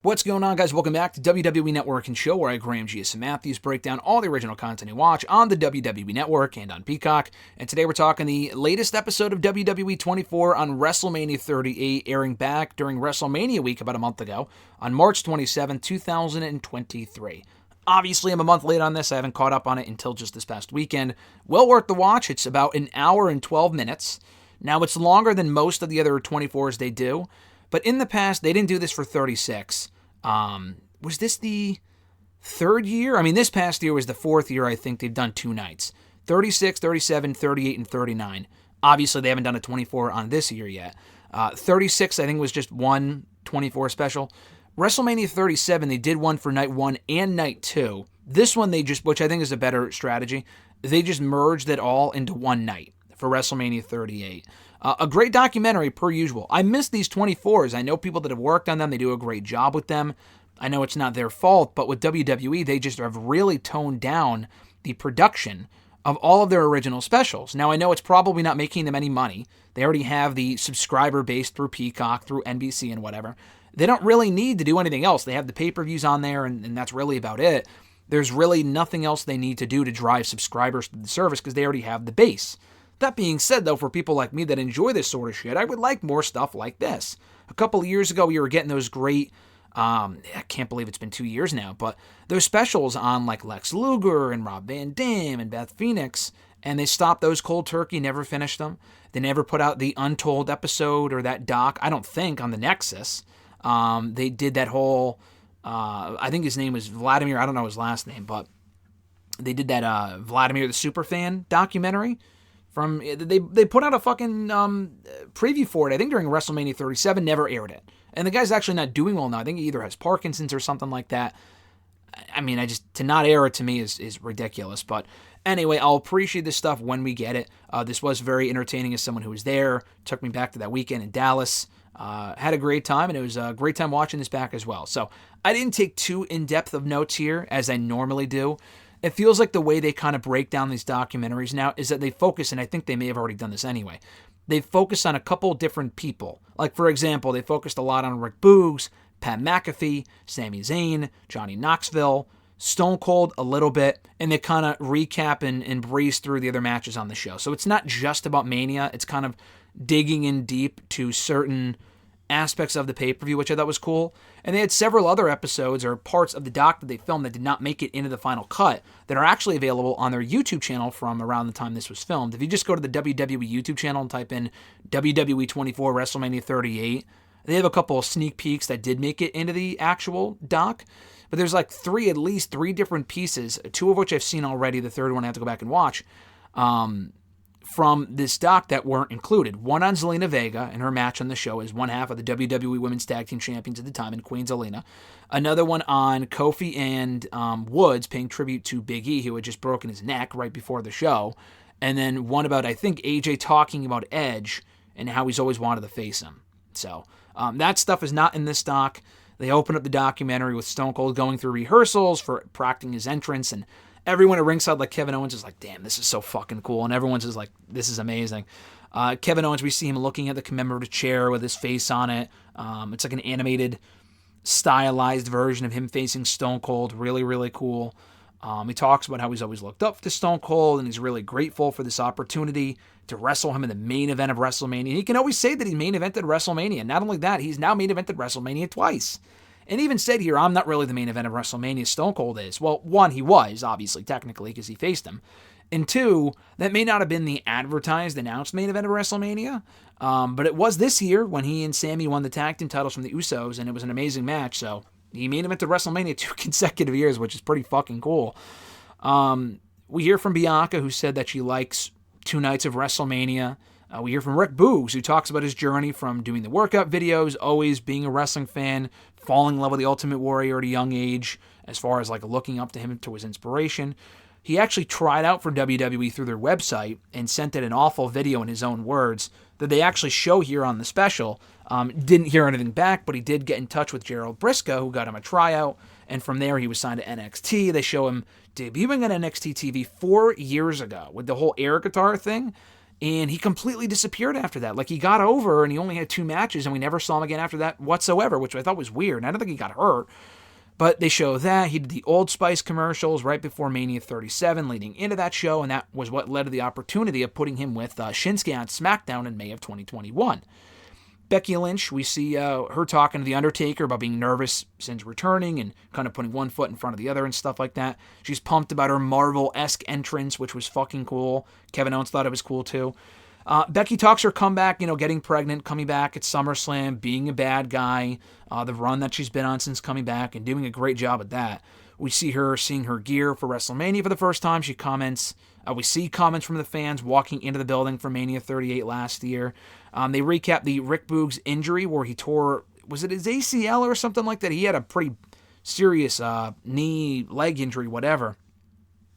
What's going on, guys? Welcome back to WWE Network and Show, where I, Graham G.S. Matthews, break down all the original content you watch on the WWE Network and on Peacock. And today we're talking the latest episode of WWE 24 on WrestleMania 38, airing back during WrestleMania week about a month ago on March 27, 2023. Obviously, I'm a month late on this. I haven't caught up on it until just this past weekend. Well worth the watch. It's about an hour and 12 minutes. Now, it's longer than most of the other 24s they do. But in the past, they didn't do this for 36. Was this the third year? I mean, this past year was the fourth year I think they've done two nights. 36, 37, 38, and 39. Obviously, they haven't done a 24 on this year yet. 36, I think, was just one 24 special. WrestleMania 37, they did one for night one and night two. This one, they just, which I think is a better strategy, they just merged it all into one night for WrestleMania 38. A great documentary, per usual. I miss these 24s. I know people that have worked on them. They do a great job with them. I know it's not their fault, but with WWE, they just have really toned down the production of all of their original specials. Now, I know it's probably not making them any money. They already have the subscriber base through Peacock, through NBC, and whatever. They don't really need to do anything else. They have the pay-per-views on there, and that's really about it. There's really nothing else they need to do to drive subscribers to the service because they already have the base. That being said, though, for people like me that enjoy this sort of shit, I would like more stuff like this. A couple of years ago, we were getting those great, I can't believe it's been 2 years now, but those specials on like Lex Luger and Rob Van Dam and Beth Phoenix, and they stopped those cold turkey, never finished them. They never put out the Untold episode or that doc, I don't think, on the Nexus. They did that whole, I think his name was Vladimir, I don't know his last name, but they did that Vladimir the Superfan documentary. They put out a fucking preview for it, I think during WrestleMania 37, never aired it. And the guy's actually not doing well now. I think he either has Parkinson's or something like that. I mean, to not air it to me is ridiculous. But anyway, I'll appreciate this stuff when we get it. This was very entertaining as someone who was there. Took me back to that weekend in Dallas. Had a great time, and it was a great time watching this back as well. So I didn't take too in-depth of notes here, as I normally do. It feels like the way they kind of break down these documentaries now is that they focus, and I think they may have already done this anyway, they focus on a couple different people. Like, for example, they focused a lot on Rick Boogs, Pat McAfee, Sami Zayn, Johnny Knoxville, Stone Cold a little bit, and they kind of recap and breeze through the other matches on the show. So it's not just about Mania, it's kind of digging in deep to certain aspects of the pay-per-view, which I thought was cool. And they had several other episodes or parts of the doc that they filmed that did not make it into the final cut that are actually available on their YouTube channel from around the time this was filmed. If you just go to the WWE YouTube channel and type in WWE 24 WrestleMania 38, they have a couple of sneak peeks that did make it into the actual doc. But there's like at least three different pieces, two of which I've seen already, the third one I have to go back and watch, from this doc that weren't included. One on Zelina Vega and her match on the show as one half of the WWE Women's Tag Team Champions at the time in Queen Zelina. Another one on Kofi and Woods paying tribute to Big E, who had just broken his neck right before the show. And then one about, I think, AJ talking about Edge and how he's always wanted to face him. So that stuff is not in this doc. They open up the documentary with Stone Cold going through rehearsals for practicing his entrance, and everyone at ringside, like Kevin Owens, is like, damn, this is so fucking cool. And everyone's just like, this is amazing. Kevin Owens, we see him looking at the commemorative chair with his face on it. It's like an animated, stylized version of him facing Stone Cold. Really, really cool. He talks about how he's always looked up to Stone Cold, and he's really grateful for this opportunity to wrestle him in the main event of WrestleMania. And he can always say that he main evented WrestleMania. Not only that, he's now main evented WrestleMania twice. And even said here, I'm not really the main event of WrestleMania, Stone Cold is. Well, one, he was, obviously, technically, because he faced him. And two, that may not have been the advertised, announced main event of WrestleMania, but it was this year when he and Sami won the tag team titles from the Usos, and it was an amazing match. So he main evented WrestleMania 2 consecutive years, which is pretty fucking cool. We hear from Bianca, who said that she likes 2 nights of WrestleMania. We hear from Rick Boogs, who talks about his journey from doing the workout videos, always being a wrestling fan, falling in love with the Ultimate Warrior at a young age, as far as like looking up to him to his inspiration. He actually tried out for WWE through their website and sent it an awful video in his own words that they actually show here on the special. Didn't hear anything back, but he did get in touch with Gerald Briscoe, who got him a tryout, and from there he was signed to NXT. They show him debuting on NXT TV 4 years ago with the whole air guitar thing. And he completely disappeared after that. Like, he got over and he only had 2 matches and we never saw him again after that whatsoever, which I thought was weird. And I don't think he got hurt. But they show that. He did the Old Spice commercials right before Mania 37 leading into that show, and that was what led to the opportunity of putting him with Shinsuke on SmackDown in May of 2021. Becky Lynch, we see her talking to The Undertaker about being nervous since returning and kind of putting one foot in front of the other and stuff like that. She's pumped about her Marvel-esque entrance, which was fucking cool. Kevin Owens thought it was cool too. Becky talks her comeback, getting pregnant, coming back at SummerSlam, being a bad guy, the run that she's been on since coming back, and doing a great job at that. We see her seeing her gear for WrestleMania for the first time. She comments. We see comments from the fans walking into the building for Mania 38 last year. They recap the Rick Boogs injury where he tore, was it his ACL or something like that? He had a pretty serious knee, leg injury, whatever,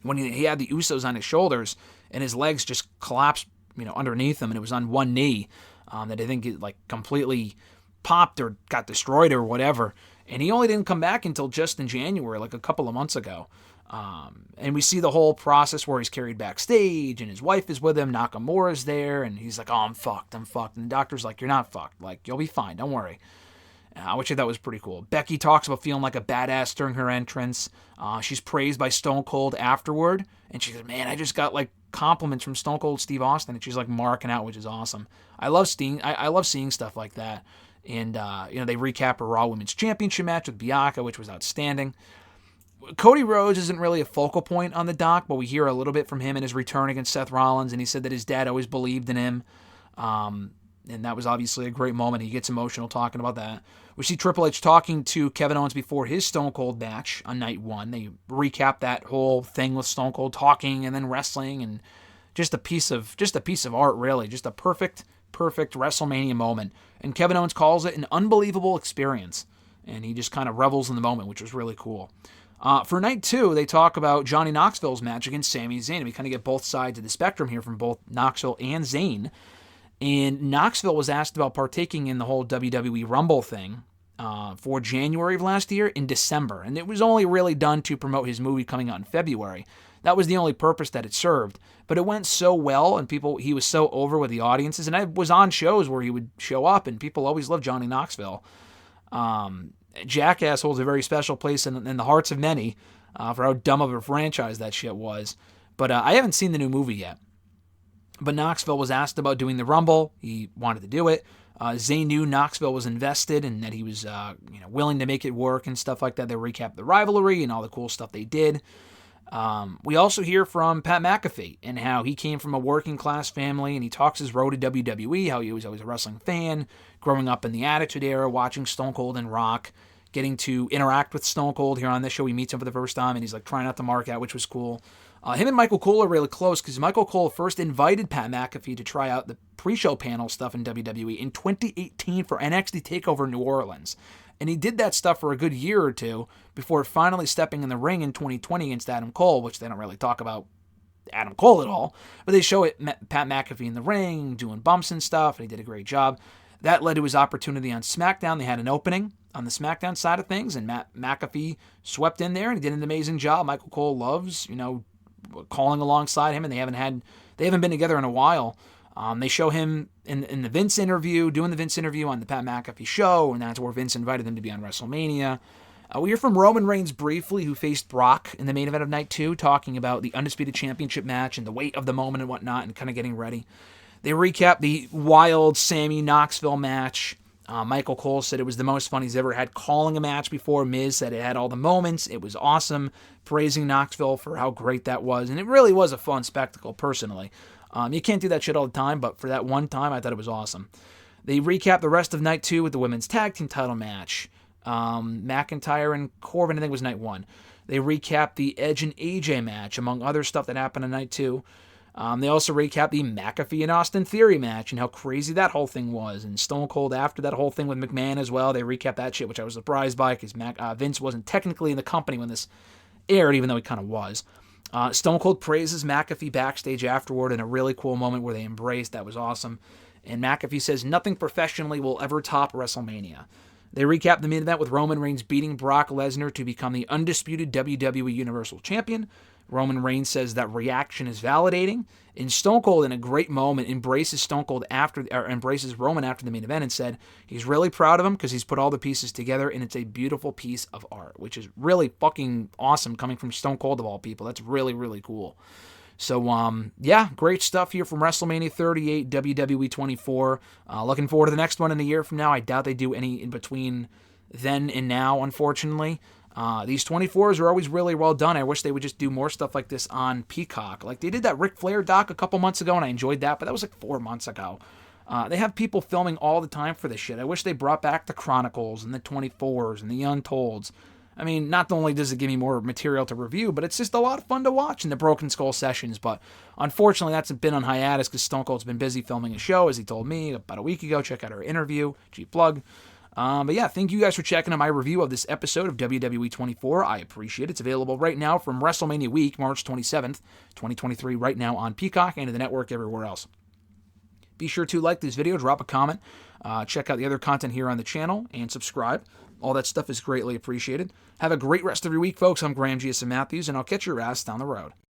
when he had the Usos on his shoulders and his legs just collapsed, underneath him, and it was on one knee that I think it completely popped or got destroyed or whatever. And he only didn't come back until just in January, like a couple of months ago. And we see the whole process where he's carried backstage and his wife is with him. Nakamura's there and he's like, oh, I'm fucked. And the doctor's like, you're not fucked. Like, you'll be fine. Don't worry. Which I thought was pretty cool. Becky talks about feeling like a badass during her entrance. She's praised by Stone Cold afterward. And she said, man, I just got compliments from Stone Cold Steve Austin. And she's marking out, which is awesome. I love seeing stuff like that. And, they recap a Raw Women's Championship match with Bianca, which was outstanding. Cody Rhodes isn't really a focal point on the doc, but we hear a little bit from him in his return against Seth Rollins, and he said that his dad always believed in him. And that was obviously a great moment. He gets emotional talking about that. We see Triple H talking to Kevin Owens before his Stone Cold match on night 1. They recap that whole thing with Stone Cold talking and then wrestling, and just a piece of art, really. Just a perfect WrestleMania moment. And Kevin Owens calls it an unbelievable experience, and he just kind of revels in the moment, which was really cool. For night 2, they talk about Johnny Knoxville's match against Sami Zayn. We kind of get both sides of the spectrum here from both Knoxville and Zayn. And Knoxville was asked about partaking in the whole WWE Rumble thing for January of last year in December. And it was only really done to promote his movie coming out in February. That was the only purpose that it served. But it went so well, and he was so over with the audiences. And I was on shows where he would show up, and people always loved Johnny Knoxville. Jackass holds a very special place in the hearts of many for how dumb of a franchise that shit was. But I haven't seen the new movie yet. But Knoxville was asked about doing the Rumble. He wanted to do it. Zayn knew Knoxville was invested and that he was willing to make it work and stuff like that. They recap the rivalry and all the cool stuff they did. We also hear from Pat McAfee and how he came from a working class family, and he talks his road to WWE, how he was always a wrestling fan, growing up in the Attitude Era, watching Stone Cold and Rock, getting to interact with Stone Cold here on this show. He meets him for the first time, and he's trying not to mark out, which was cool. Him and Michael Cole are really close because Michael Cole first invited Pat McAfee to try out the pre-show panel stuff in WWE in 2018 for NXT TakeOver New Orleans. And he did that stuff for a good year or two before finally stepping in the ring in 2020 against Adam Cole, which they don't really talk about Adam Cole at all. But they show Pat McAfee in the ring, doing bumps and stuff, and he did a great job. That led to his opportunity on SmackDown. They had an opening on the SmackDown side of things, and McAfee swept in there, and he did an amazing job. Michael Cole loves, calling alongside him, and they haven't been together in a while. They show him in the Vince interview, doing the Vince interview on the Pat McAfee show, and that's where Vince invited him to be on WrestleMania. We hear from Roman Reigns briefly, who faced Brock in the main event of night 2, talking about the Undisputed Championship match and the weight of the moment and whatnot, and kind of getting ready. They recap the wild Sammy Knoxville match. Michael Cole said it was the most fun he's ever had calling a match before. Miz said it had all the moments. It was awesome, praising Knoxville for how great that was. And it really was a fun spectacle, personally. You can't do that shit all the time, but for that one time, I thought it was awesome. They recap the rest of night 2 with the women's tag team title match. McIntyre and Corbin, I think, was night 1. They recap the Edge and AJ match, among other stuff that happened on night 2. They also recap the McAfee and Austin Theory match and how crazy that whole thing was. And Stone Cold after that whole thing with McMahon as well. They recap that shit, which I was surprised by because Vince wasn't technically in the company when this aired, even though he kind of was. Stone Cold praises McAfee backstage afterward in a really cool moment where they embraced. That was awesome. And McAfee says nothing professionally will ever top WrestleMania. They recap the main event with Roman Reigns beating Brock Lesnar to become the undisputed WWE Universal Champion. Roman Reigns says that reaction is validating, and Stone Cold, in a great moment, embraces Roman after the main event and said he's really proud of him because he's put all the pieces together and it's a beautiful piece of art, which is really fucking awesome coming from Stone Cold of all people. That's really, really cool. So, yeah, great stuff here from WrestleMania 38, WWE 24. Looking forward to the next one in a year from now. I doubt they do any in between then and now, unfortunately. These 24s are always really well done. I wish they would just do more stuff like this on Peacock. Like, they did that Ric Flair doc a couple months ago, and I enjoyed that, but that was like 4 months ago. They have people filming all the time for this shit. I wish they brought back the Chronicles and the 24s and the Untolds. I mean, not only does it give me more material to review, but it's just a lot of fun to watch in the Broken Skull sessions. But unfortunately, that's been on hiatus because Stone Cold's been busy filming a show, as he told me about a week ago. Check out our interview. Cheap plug. But yeah, thank you guys for checking out my review of this episode of WWE 24. I appreciate it. It's available right now from WrestleMania week, March 27th, 2023, right now on Peacock and the network everywhere else. Be sure to like this video, drop a comment, check out the other content here on the channel, and subscribe. All that stuff is greatly appreciated. Have a great rest of your week, folks. I'm Graham G.S. Matthews, and I'll catch your ass down the road.